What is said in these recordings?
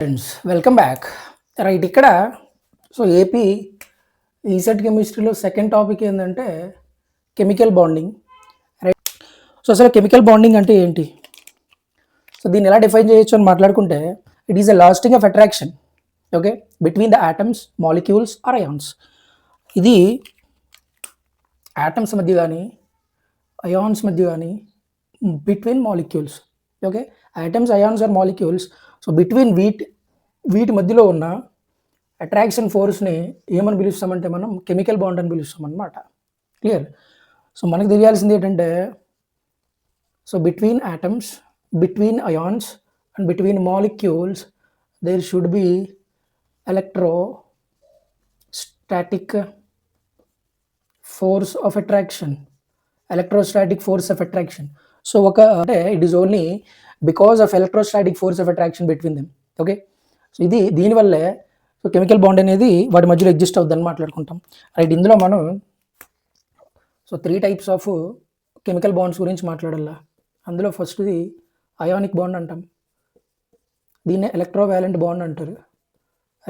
Friends welcome back. Right, ఇక్కడ so AP ECET కెమిస్ట్రీలో second topic ఏంటంటే కెమికల్ బాండింగ్. రైట్, సో అసలు chemical bonding అంటే ఏంటి, సో దీన్ని ఎలా డిఫైన్ చేయొచ్చు అని మాట్లాడుకుంటే it is a lasting of attraction okay between the atoms, molecules are ions. ఇది ఆటమ్స్ మధ్య కానీ అయాన్స్ మధ్య కానీ between molecules. Okay, atoms, ions are molecules. So between వీటి మధ్యలో ఉన్న అట్రాక్షన్ ఫోర్స్ని ఏమని పిలుస్తామంటే మనం కెమికల్ బాండ్ అని పిలుస్తాం అన్నమాట. క్లియర్? సో మనకు తెలియాల్సింది ఏంటంటే so between atoms, between ions and between molecules there should be electrostatic force of attraction. Electrostatic force of attraction. So అంటే it is only because of electrostatic force of attraction between them. Okay, so దీనివల్లే so chemical bond అనేది వాటి మధ్యలో exist అవుతుందని మాట్లాడుకుంటాం. Right, ఇందులో మనం so 3 types of chemical bonds గురించి మాట్లాడాలా. అందులో ఫస్ట్ది అయానిక్ బాండ్ అంటాం, దీన్నే ఎలక్ట్రోవాలెంట్ బాండ్ అంటారు.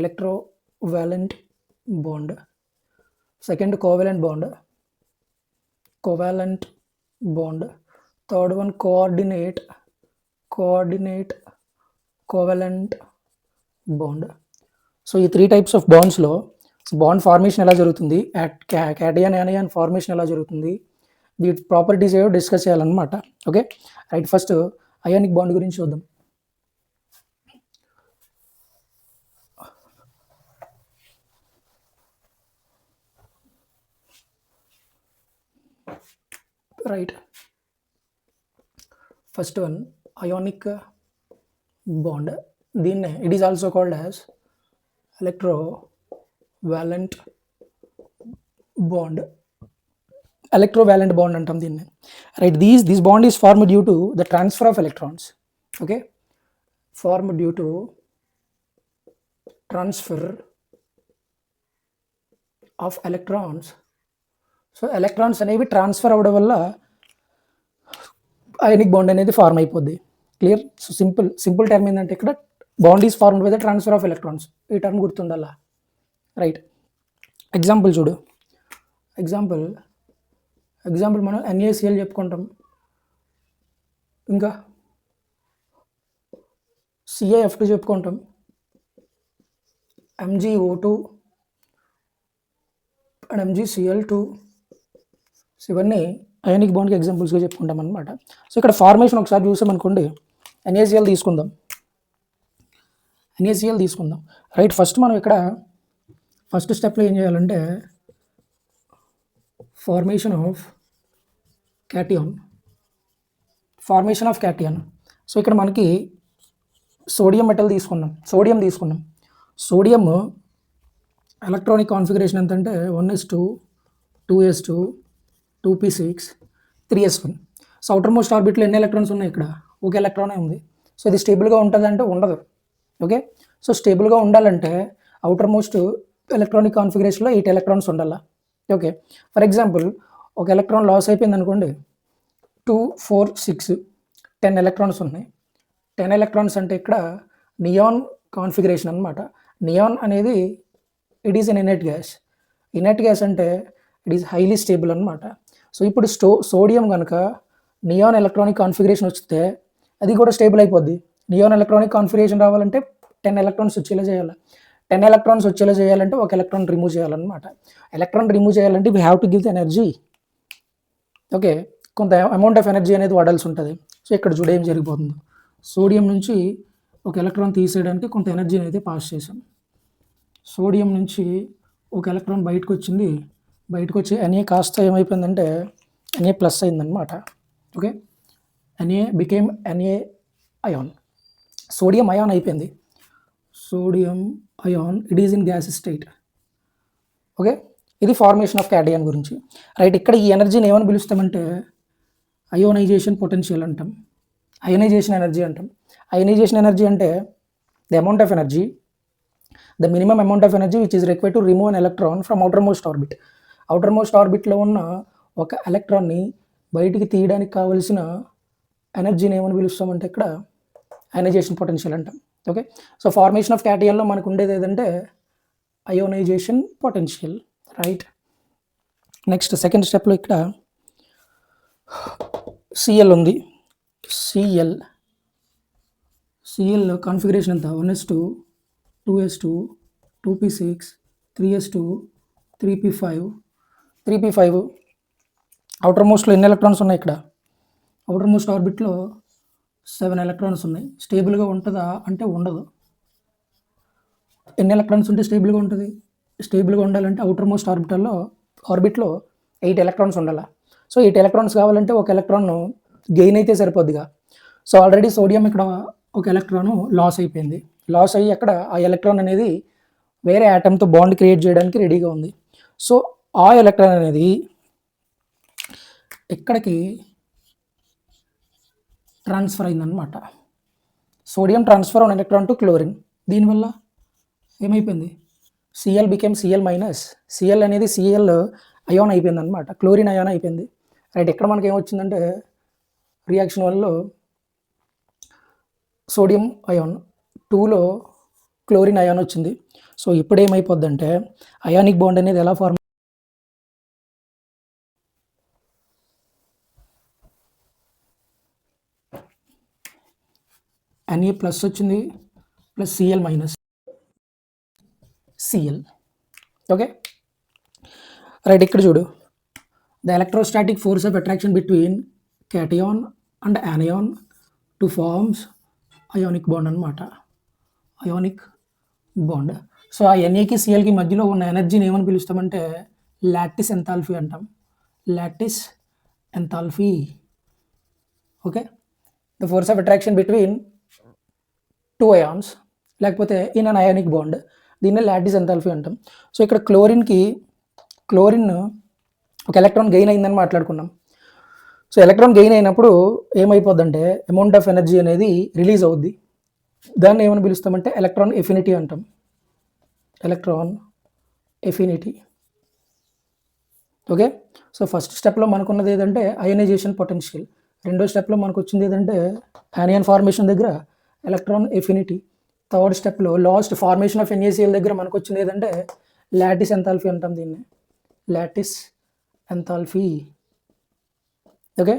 Electrovalent bond. Second covalent bond, covalent bond. Third one coordinate covalent bond. So ఈ 3 టైప్స్ ఆఫ్ బాండ్స్లో బాండ్ ఫార్మేషన్ ఎలా జరుగుతుంది, క్యాటయాన్ యానయాన్ ఫార్మేషన్ ఎలా జరుగుతుంది, వీటి ప్రాపర్టీస్ ఏవో డిస్కస్ చేయాలన్నమాట. Okay right, first ionic bond గురించి చూద్దాం. Right, first one ionic bond. దీన్నే it is also called as electrovalent bond. Electrovalent bond అంటాం దీన్ని. Right, this bond is formed due to the transfer of electrons. Okay, formed due to transfer of electrons. So electrons అనేవి transfer అవ్వడం వల్ల ionic bond అనేది form అయిపోద్ది. Clear? So simple term ఏంటంటే ఇక్కడ bond is formed by the transfer of electrons. ఈ term గుర్తుండాలా. Right, example చూడు. Example మనం NaCl చెప్పుకుంటాం, ఇంకా CaF2 చెప్పుకుంటాం, MgO2 అండ్ MgCl2. ఇవన్నీ అయానిక్ బాండ్కి ఎగ్జాంపుల్స్గా చెప్పుకుంటాం అనమాట. సో ఇక్కడ ఫార్మేషన్ ఒకసారి చూసామనుకోండి, NaCl తీసుకుందాం. రైట్, ఫస్ట్ మనం ఇక్కడ ఫస్ట్ స్టెప్లో ఏం చేయాలంటే ఫార్మేషన్ ఆఫ్ క్యాటియాన్. సో ఇక్కడ మనకి సోడియం తీసుకున్నాం. సోడియం ఎలక్ట్రానిక్ కాన్ఫిగరేషన్ ఎంత అంటే 1s2 2s2 2p6 3s1. So outer most ఆర్బిట్లో ఎన్ని ఎలక్ట్రాన్స్ ఉన్నాయి? ఇక్కడ ఒక ఎలక్ట్రానే ఉంది. సో ఇది స్టేబుల్గా ఉంటుంది అంటే ఉండదు. ఓకే, సో స్టేబుల్గా ఉండాలంటే అవుటర్ మోస్ట్ ఎలక్ట్రానిక్ కాన్ఫిగరేషన్లో 8 ఎలక్ట్రాన్స్ ఉండాలా. ఓకే, ఫర్ ఎగ్జాంపుల్ ఒక ఎలక్ట్రాన్ లాస్ అయిపోయింది అనుకోండి, 2 4 6 10 ఎలక్ట్రాన్స్ ఉన్నాయి. 10 ఎలక్ట్రాన్స్ అంటే ఇక్కడ నియాన్ కాన్ఫిగరేషన్ అనమాట. నియాన్ అనేది it is an inert gas అంటే ఇట్ ఈస్ హైలీ స్టేబుల్ అనమాట. సో ఇప్పుడు సోడియం కనుక నియాన్ ఎలక్ట్రానిక్ కాన్ఫిగరేషన్ వస్తే అది కూడా స్టేబుల్ అయిపోద్ది. నియాన్ ఎలక్ట్రానిక్ కాన్ఫిగరేషన్ రావాలంటే 10 ఎలక్ట్రాన్స్ వచ్చేలా చేయాలి. 10 ఎలక్ట్రాన్స్ వచ్చేలా చేయాలంటే ఒక ఎలక్ట్రాన్ రిమూవ్ చేయాలన్నమాట. ఎలక్ట్రాన్ రిమూవ్ చేయాలంటే we have to give the energy. Okay, కొంత అమౌంట్ ఆఫ్ ఎనర్జీ అనేది వాడాల్సి ఉంటుంది. సో ఇక్కడ చూడ ఏం జరిగిపోతుందో, సోడియం నుంచి ఒక ఎలక్ట్రాన్ తీసేయడానికి కొంత ఎనర్జీని అయితే పాస్ చేసాం. సోడియం నుంచి ఒక ఎలక్ట్రాన్ బయటకు వచ్చి Na కాస్త ఏమైపోయిందంటే Na ప్లస్ అయిందనమాట. Okay, Na became Na ion. Sodium ion అయిపోయింది. It is in gas state. Okay, ఇది ఫార్మేషన్ ఆఫ్ క్యాటయాన్ గురించి. రైట్, ఇక్కడ ఈ ఎనర్జీని ఏమని పిలుస్తామంటే అయోనైజేషన్ పొటెన్షియల్ అంటాం, అయనైజేషన్ ఎనర్జీ అంటాం. అయనైజేషన్ ఎనర్జీ అంటే the amount of energy, the minimum amount of energy which is required to remove an electron from outer most ఆర్బిట్లో ఉన్న ఒక ఎలక్ట్రాన్ని బయటికి తీయడానికి కావలసిన ఎనర్జీని ఏమని పిలుస్తామంటే ఇక్కడ అయనైజేషన్ పొటెన్షియల్ అంటాం. ఓకే. సో ఫార్మేషన్ ఆఫ్ క్యాటియన్లో మనకు ఉండేది ఏదంటే ionization potential, right. Next second స్టెప్లో ఇక్కడ సిఎల్ ఉంది. సిఎల్ కాన్ఫిగరేషన్ ఎంత? 1s2 2s2 2p6 3s2 3p5 3p5. Outer మోస్ట్లో ఎన్ని ఎలక్ట్రాన్స్ ఉన్నాయి? ఇక్కడ అవుటర్ మోస్ట్ ఆర్బిట్లో 7 ఎలక్ట్రాన్స్ ఉన్నాయి. స్టేబుల్గా ఉంటుందా అంటే ఉండదు. ఎన్ని ఎలక్ట్రాన్స్ ఉంటే స్టేబుల్గా ఉంటుంది? స్టేబుల్గా ఉండాలంటే అవుటర్ మోస్ట్ ఆర్బిట్లో 8 ఎలక్ట్రాన్స్ ఉండాలి. సో 8 ఎలక్ట్రాన్స్ కావాలంటే ఒక ఎలక్ట్రాన్ గెయిన్ అయితే సరిపోద్దిగా. సో ఆల్రెడీ సోడియం ఇక్కడ ఒక ఎలక్ట్రాన్ లాస్ అయిపోయింది. లాస్ అయ్యి అక్కడ ఆ ఎలక్ట్రాన్ అనేది వేరే యాటమ్తో బాండ్ క్రియేట్ చేయడానికి రెడీగా ఉంది. సో ఆ ఎలక్ట్రాన్ అనేది ఎక్కడికి ట్రాన్స్ఫర్ అయిందనమాట. Sodium transfer an electron to chlorine. దీనివల్ల ఏమైపోయింది? CL became CL minus. CL అనేది సిఎల్ అయాన్ అయిపోయింది అనమాట, క్లోరిన్ అయాన్ అయిపోయింది, రైట్. ఇక్కడ మనకి ఏమొచ్చిందంటే రియాక్షన్ వల్ల సోడియం అయాన్ 2లో క్లోరిన్ అయాన్ వచ్చింది. సో ఇప్పుడు ఏమైపోద్దంటే అయానిక్ బాండ్ అనేది ఎలా ఫార్మ్ Na ప్లస్ వచ్చింది plus CL minus CL. Okay right. ఇక్కడ చూడు, the electrostatic force of attraction between cation and anion to forms ionic bond అనమాట, అయానిక్ బాండ్. సో ఆ ఎన్ఏకి సిఎల్కి మధ్యలో ఉన్న ఎనర్జీని ఏమని పిలుస్తామంటే లాటిస్ ఎంథాల్పీ అంటాం, lattice enthalpy. Okay, the force of attraction between 2 ions లేకపోతే ఇన్ అన్ అయానిక్ బాండ్, దీన్ని లాటిస్ ఎంథాల్పీ అంటాం. సో ఇక్కడ క్లోరిన్ ఒక ఎలక్ట్రాన్ గెయిన్ అయిందని మాట్లాడుకున్నాం. సో ఎలక్ట్రాన్ గెయిన్ అయినప్పుడు ఏమైపోద్దంటే అమౌంట్ ఆఫ్ ఎనర్జీ అనేది రిలీజ్ అవుద్ది. దాన్ని ఏమని పిలుస్తామంటే ఎలక్ట్రాన్ ఎఫినిటీ అంటాం, electron affinity. Okay, so first స్టెప్లో మనకున్నది ఏదంటే అయనైజేషన్ పొటెన్షియల్. రెండో స్టెప్లో మనకు వచ్చింది ఏదంటే యానియన్ ఫార్మేషన్ దగ్గర ఎలక్ట్రాన్ ఎఫినిటీ. థర్డ్ స్టెప్లో లాస్ట్ ఫార్మేషన్ ఆఫ్ NaCl దగ్గర మనకు వచ్చింది ఏదంటే లాటిస్ ఎంథాల్పీ అంటాం, దీన్ని లాటిస్ ఎంథాల్పీ. ఓకే,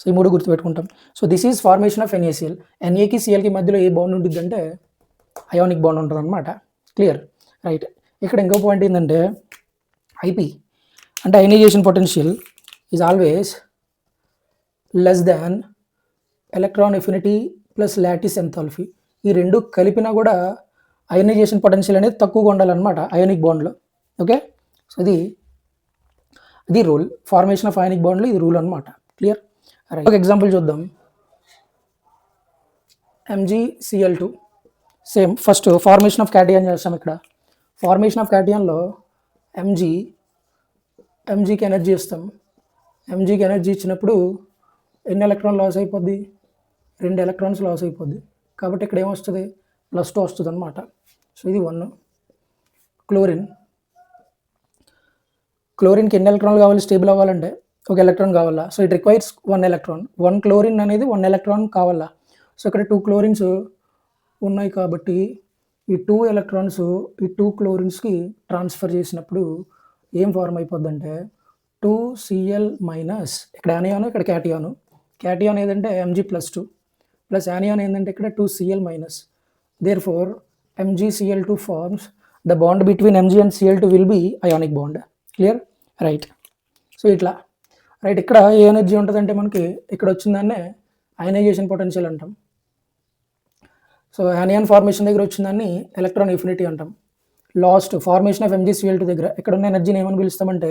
సో ఈ మూడు గుర్తుపెట్టుకుంటాం. So this is formation of NaCl. NAకి Clకి మధ్యలో ఏ బాండ్ ఉంటుంది అంటే అయానిక్ బాండ్ ఉంటుంది అనమాట. Clear, right. ఇక్కడ ఇంకో పాయింట్ ఏంటంటే IP అంటే ionization potential is always less than electron affinity plus lattice enthalpy. ఈ రెండు కలిపినా కూడా అయనైజేషన్ పొటెన్షియల్ అనేది తక్కువగా ఉండాలన్నమాట అయానిక్ బాండ్లో. ఓకే, సో ఇది రూల్. ఫార్మేషన్ ఆఫ్ అయానిక్ బాండ్లో ఇది రూల్ అనమాట. Clear, right. ఒక ఎగ్జాంపుల్ చూద్దాం. MgCl2 same. First formation of cation చేస్తాం. ఇక్కడ ఫార్మేషన్ ఆఫ్ క్యాటియాన్లో ఎంజీకి ఎనర్జీ ఇస్తాం. ఎంజీకి ఎనర్జీ ఇచ్చినప్పుడు ఎన్ని ఎలక్ట్రాన్ లాస్ అయిపోద్ది? 2 ఎలక్ట్రాన్స్ లాస్ అయిపోద్ది. కాబట్టి ఇక్కడ ఏమొస్తుంది? +2 వస్తుంది అనమాట. సో ఇది 1. క్లోరిన్కి ఎన్ని ఎలక్ట్రాన్లు కావాలి స్టేబుల్ అవ్వాలంటే? 1 ఎలక్ట్రాన్ కావాలా. So it requires 1 electron. 1 chlorine అనేది 1 ఎలక్ట్రాన్ కావాలా. సో ఇక్కడ 2 క్లోరిన్స్ ఉన్నాయి కాబట్టి ఈ 2 ఎలక్ట్రాన్స్ ఈ 2 క్లోరిన్స్కి ట్రాన్స్ఫర్ చేసినప్పుడు ఏం ఫార్మ్ అయిపోద్దంటే 2Cl మైనస్, ఇక్కడ యానియాను ఇక్కడ క్యాటియాను. క్యాటియాన్ ఏదంటే Mg+2 ప్లస్ యానియాన్ ఏంటంటే ఇక్కడ 2Cl minus. Therefore MgCl2 forms the bond between Mg and Cl2 will be ionic bond. Clear, right. So ఇట్లా, రైట్. ఇక్కడ ఏ ఎనర్జీ ఉంటుందంటే మనకి ఇక్కడ వచ్చిందాన్నే అయనైజేషన్ పొటెన్షియల్ అంటాం. సో యానియాన్ ఫార్మేషన్ దగ్గర వచ్చిందాన్ని ఎలక్ట్రాన్ ఎఫినిటీ అంటాం. లాస్ట్ ఫార్మేషన్ ఆఫ్ MgCl2 దగ్గర ఇక్కడ ఉన్న ఎనర్జీని ఏమని పిలుస్తామంటే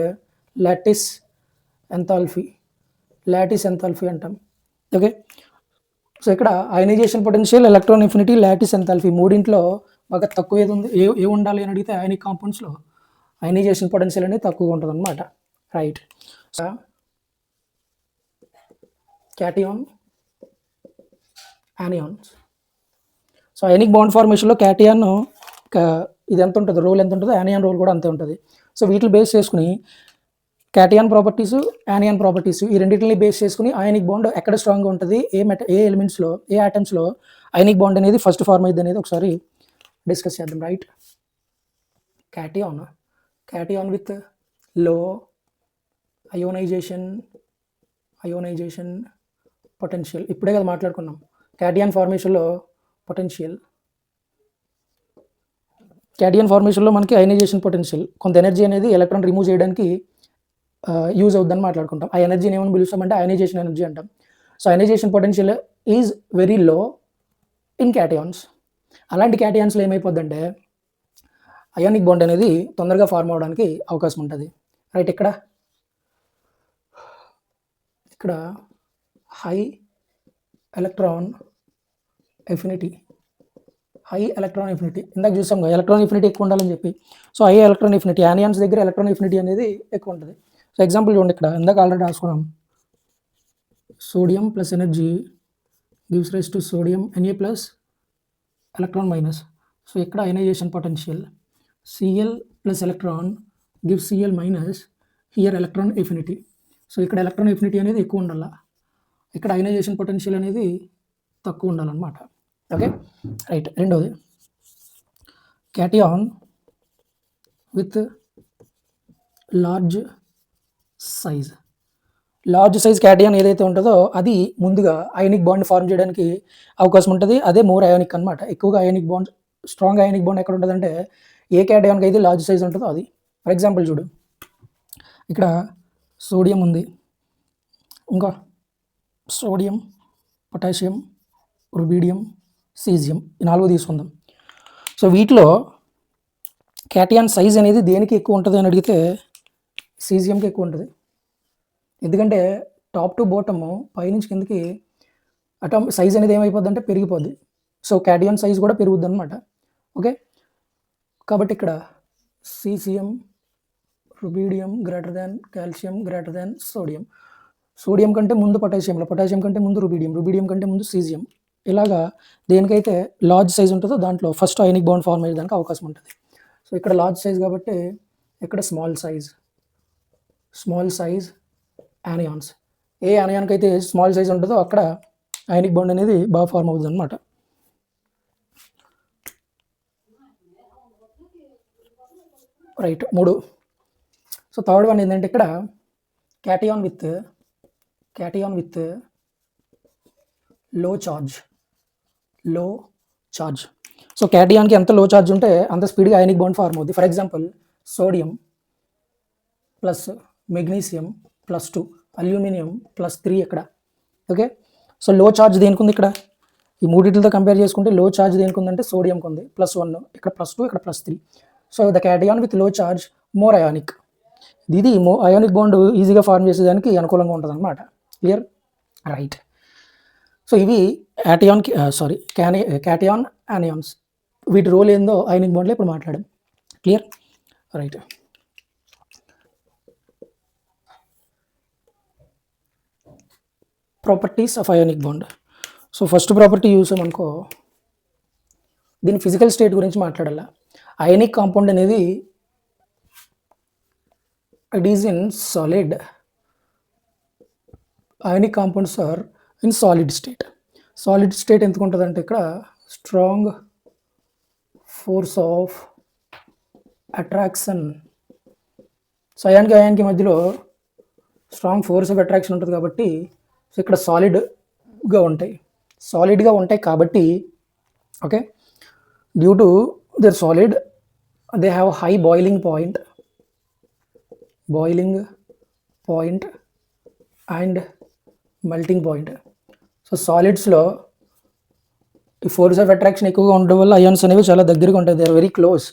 లాటిస్ ఎంథాల్పీ అంటాం. ఓకే, సో ఇక్కడ ionization potential, electron affinity, lattice enthalpy మూడింట్లో బాగా తక్కువ ఏది ఉంది, ఏ ఉండాలి అని అడిగితే అయానిక్ కాంపౌండ్స్లో అయనైజేషన్ పొటెన్షియల్ అనేది తక్కువగా ఉంటుంది అనమాట. Right. Cation, anions. So ionic bond ఫార్మేషన్లో క్యాటియాన్ ఇది ఎంత ఉంటుంది, రోల్ ఎంత ఉంటుందో యానియాన్ రోల్ కూడా అంతే ఉంటుంది. సో వీటిని బేస్ చేసుకుని క్యాటియాన్ ప్రాపర్టీస్, యానియాన్ ప్రాపర్టీస్ ఈ రెండింటిని బేస్ చేసుకుని అయానిక్ బాండ్ ఎక్కడ స్ట్రాంగ్గా ఉంటుంది, ఏ ఎలిమెంట్స్లో, ఏ ఆటమ్స్లో అయనిక్ బాండ్ అనేది ఫస్ట్ ఫార్మ్ అయింది అనేది ఒకసారి డిస్కస్ చేద్దాం. Right, cation with low ionization potential. ఇప్పుడే కదా మాట్లాడుకున్నాం క్యాటియాన్ ఫార్మేషన్లో ఫార్మేషన్లో మనకి అయనైజేషన్ పొటెన్షియల్, కొంత ఎనర్జీ అనేది ఎలక్ట్రాన్ రిమూవ్ చేయడానికి యూజ్ అవుద్దని మాట్లాడుకుంటాం. ఆ ఎనర్జీని ఏమని పిలుస్తామంటే అయనైజేషన్ ఎనర్జీ అంటాం. So ionization potential is very low in cations. అలాంటి క్యాటియాన్స్లో ఏమైపోద్దంటే అయానిక్ బాండ్ అనేది తొందరగా ఫార్మ్ అవడానికి అవకాశం ఉంటుంది. రైట్, ఇక్కడ హై ఎలక్ట్రాన్ ఎఫినిటీ ఇందాక చూసాం కదా, ఎలక్ట్రాన్ ఎఫినిటీ ఎక్కువ ఉండాలని చెప్పి. So high electron affinity, anions దగ్గర ఎలక్ట్రాన్ ఎఫినిటీ అనేది ఎక్కువ ఉంటుంది. సో ఎగ్జాంపుల్ చూడండి, ఇక్కడ ఇందాక ఆల్రెడీ రాసుకున్నాం, sodium plus energy gives rise to sodium Na plus electron minus. So ఇక్కడ ionization potential Cl plus electron gives Cl minus, here electron affinity. So ఇక్కడ ఎలక్ట్రాన్ ఎఫినిటీ అనేది ఎక్కువ ఉండాలి, ఇక్కడ అయనైజేషన్ పొటెన్షియల్ అనేది తక్కువ ఉండాలన్నమాట. Okay, right. రెండోది cation with large size cation ఏదైతే ఉంటుందో అది ముందుగా అయనిక్ బాండ్ ఫార్మ్ చేయడానికి అవకాశం ఉంటుంది. అదే మోర్ అయానిక్ అనమాట. ఎక్కువగా ionic bond, strong ionic bond ఎక్కడ ఉంటుందంటే ఏ క్యాటియాన్కి అయితే లార్జ్ సైజ్ ఉంటుందో అది. ఫర్ ఎగ్జాంపుల్ చూడు, ఇక్కడ సోడియం ఉంది, ఇంకా సోడియం, పొటాషియం, రుబీడియం, సీజియం, ఈ 4 తీసుకుందాం. సో వీటిలో క్యాటియాన్ సైజ్ అనేది దేనికి ఎక్కువ ఉంటుంది అని అడిగితే సీజియంకి ఎక్కువ ఉంటుంది. ఎందుకంటే టాప్ టు బాటమ్, పైనుంచి కిందకి సైజ్ అనేది ఏమైపోద్ది అంటే పెరిగిపోద్ది. సో క్యాటియాన్ సైజ్ కూడా పెరుగుద్ది అనమాట. ఓకే, కాబట్టి ఇక్కడ caesium, rubidium greater than calcium greater than sodium కంటే ముందు పొటాషియం కంటే ముందు రుబీడియం కంటే ముందు సీజియం. ఇలాగా దేనికైతే లార్జ్ సైజ్ ఉంటుందో దాంట్లో ఫస్ట్ అయనిక్ బాండ్ ఫార్మ్ అయ్యేదానికి అవకాశం ఉంటుంది. సో ఇక్కడ లార్జ్ సైజ్ కాబట్టి ఇక్కడ స్మాల్ సైజ్ యానియాన్స్. ఏ యానియాన్కి అయితే స్మాల్ సైజ్ ఉంటుందో అక్కడ అయనిక్ బాండ్ అనేది బాగా ఫార్మ్ అవుతుంది అనమాట. రైట్, 3. సో థర్డ్ వన్ ఏంటంటే ఇక్కడ cation with low charge. So క్యాటియాన్కి ఎంత లో చార్జ్ ఉంటే అంత స్పీడ్గా అయనిక్ బాండ్ ఫార్మ్ అవుతుంది. For example sodium plus magnesium +2, aluminium +3 ఇక్కడ. ఓకే, సో లో చార్జ్ దేనికి ఉంది ఇక్కడ, ఈ మూడింటితో కంపేర్ చేసుకుంటే లో చార్జ్ దేనికి ఉందంటే సోడియంకి ఉంది, +1, ఇక్కడ +2, ఇక్కడ +3. So the cation with low charge more ionic. ఇది అయానిక్ బాండ్ ఈజీగా ఫార్మ్ చేసేదానికి అనుకూలంగా ఉంటుంది అనమాట. Clear, right. సో ఇవి క్యాటియాన్ యానియాన్స్, వీటి రోల్ ఏందో అయానిక్ బాండ్లో ఇప్పుడు మాట్లాడాం. Clear, right. Properties of ionic bond. So first property చూసామనుకో, దీని ఫిజికల్ స్టేట్ గురించి మాట్లాడాలా. అయానిక్ కాంపౌండ్ అనేది it is in solid. Ionic compounds are in solid state ఎందుకు ఉంటుందంటే ఇక్కడ strong force of attraction. So అయాన్కి మధ్యలో స్ట్రాంగ్ ఫోర్స్ ఆఫ్ అట్రాక్షన్ ఉంటుంది కాబట్టి సో ఇక్కడ సాలిడ్గా ఉంటాయి కాబట్టి okay, due to their solid they have high boiling point and melting point. So సాలిడ్స్లో ఈ ఫోర్స్ ఆఫ్ అట్రాక్షన్ ఎక్కువగా ఉండడం వల్ల అయాన్స్ అనేవి చాలా దగ్గరగా ఉంటాయి, they are very close.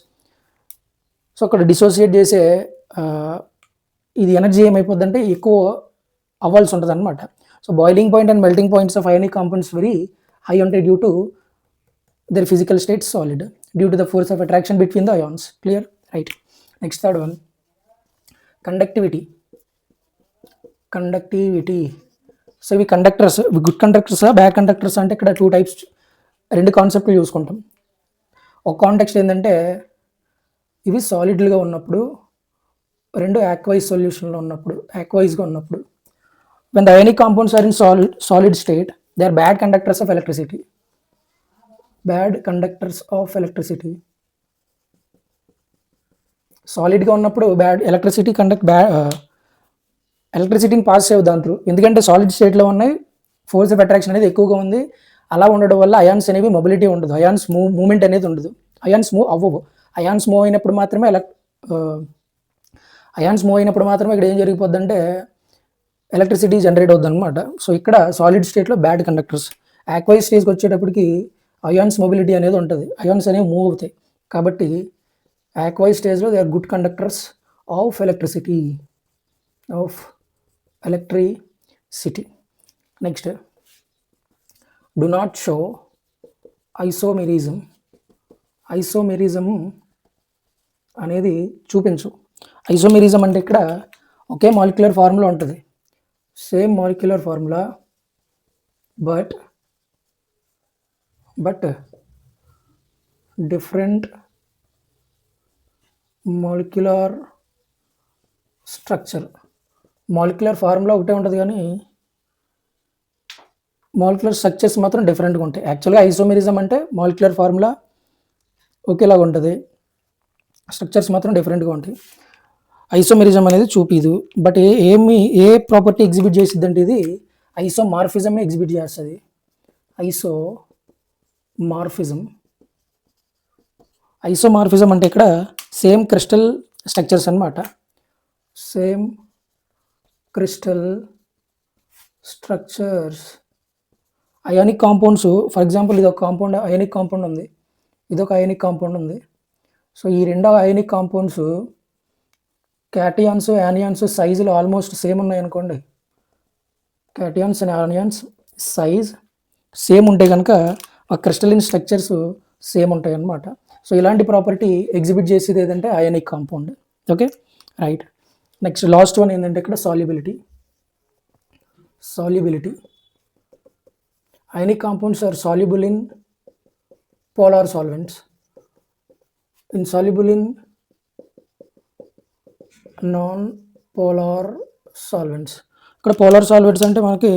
So అక్కడ డిసోసియేట్ చేసే ఇది ఎనర్జీ ఏమైపోద్దంటే ఎక్కువ అవ్వాల్సి ఉంటుంది అనమాట. So boiling point and melting points of ionic compounds very high ఉంటాయి due to their physical state solid due to the force of attraction between the ions. Clear, right. Next, third one, conductivity. So we conductors, good conductors, bad conductors అంటే ఇక్కడ 2 types, 2 కాన్సెప్ట్లు చూసుకుంటాం. ఒక context ఏంటంటే ఇవి సాలిడ్గా ఉన్నప్పుడు, 2 aqueous సొల్యూషన్లో ఉన్నప్పుడు, aqueousగా ఉన్నప్పుడు, when the ionic compounds are in solid state, they are bad conductors of electricity. Bad conductors of electricity. సాలిడ్గా ఉన్నప్పుడు బ్యాడ్ ఎలక్ట్రిసిటీని పాస్ చేయవు దాంట్లో, ఎందుకంటే సాలిడ్ స్టేట్లో ఉన్నాయి, ఫోర్స్ ఆఫ్ అట్రాక్షన్ అనేది ఎక్కువగా ఉంది. అలా ఉండడం వల్ల అయాన్స్ అనేవి మొబిలిటీ ఉండదు, అయాన్స్ మూవ్మెంట్ అనేది ఉండదు, అయాన్స్ మూవ్ అవ్వవు. అయాన్స్ మూవ్ అయినప్పుడు మాత్రమే ఇక్కడ ఏం జరిగిపోద్ది అంటే ఎలక్ట్రిసిటీ జనరేట్ అవుతుంది అనమాట. సో ఇక్కడ సాలిడ్ స్టేట్లో బ్యాడ్ కండక్టర్స్. ఆక్వైజ్ స్టేజ్కి వచ్చేటప్పటికి అయాన్స్ మొబిలిటీ అనేది ఉంటుంది, అయాన్స్ అనేవి మూవ్ అవుతాయి. కాబట్టి ఆక్వైజ్ స్టేజ్లో they are good conductors of electricity. Next, do not show isomerism. Isomerism అనేది చూపించు. ఐసోమెరిజం అంటే ఇక్కడ ఒకే మాలిక్యులర్ ఫార్ములా ఉంటుంది, same molecular formula, but different molecular structure. Molecular formula ఒకటే ఉంటుంది కానీ మాలిక్యులర్ స్ట్రక్చర్స్ మాత్రం డిఫరెంట్గా ఉంటాయి. యాక్చువల్గా ఐసోమెరిజం అంటే మాలిక్యులర్ ఫార్ములా ఒకేలాగా ఉంటుంది, స్ట్రక్చర్స్ మాత్రం డిఫరెంట్గా ఉంటాయి. ఐసోమెరిజం అనేది చూపిదు, బట్ ఏ ప్రాపర్టీ ఎగ్జిబిట్ చేసిద్ది అంటే ఇది ఐసోమార్ఫిజంని ఎగ్జిబిట్ చేస్తుంది. ఐసోమార్ఫిజం అంటే ఇక్కడ సేమ్ క్రిస్టల్ స్ట్రక్చర్స్ అన్నమాట, same crystal structures. Ionic compounds, for example ఇది ఒక కాంపౌండ్, అయానిక్ కాంపౌండ్ ఉంది, ఇది ఒక అయానిక్ కాంపౌండ్ ఉంది. సో ఈ రెండో అయానిక్ కాంపౌండ్స్ క్యాటియాన్స్ యానియాన్స్ సైజులు ఆల్మోస్ట్ సేమ్ ఉన్నాయి అనుకోండి, క్యాటియాన్స్ అండ్ యానియాన్స్ సైజ్ సేమ్ ఉంటే కనుక ఆ క్రిస్టలిన్ స్ట్రక్చర్స్ సేమ్ ఉంటాయి అన్నమాట. సో ఇలాంటి ప్రాపర్టీ ఎగ్జిబిట్ చేసేది ఏదంటే ionic compound. Okay, right. Next last one ఏంటంటే ఇక్కడ solubility. Ionic compounds are soluble in polar solvents, insoluble in non polar solvents. ఇక్కడ పోలార్ సాల్వెంట్స్ అంటే మనకి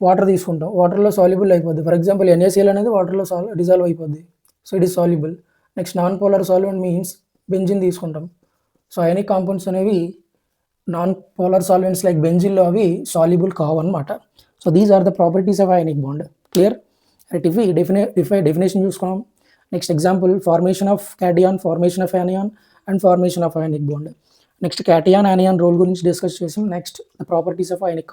వాటర్ తీసుకుంటాం, వాటర్లో సాల్యుబుల్ అయిపోద్ది. ఫర్ ఎగ్జాంపుల్ NaCl అనేది వాటర్లో డిజాల్వ్ అయిపోద్ది, so it is soluble. Next non polar solvent means benzene తీసుకుంటాం. సో అయానిక్ కాంపౌండ్స్ అనేవి నాన్ పోలార్ సాల్వెంట్స్ లైక్ బెంజిన్లో అవి సాల్యుబుల్ కావు అనమాట. So these are the properties of ionic bond. Clear? Right. ఇవి డెఫినేషన్ చూసుకున్నాం. Next example formation of cation, formation of anion and formation of ionic bond. Next cation anion role గురించి discuss చేసాం. Next the properties of ionic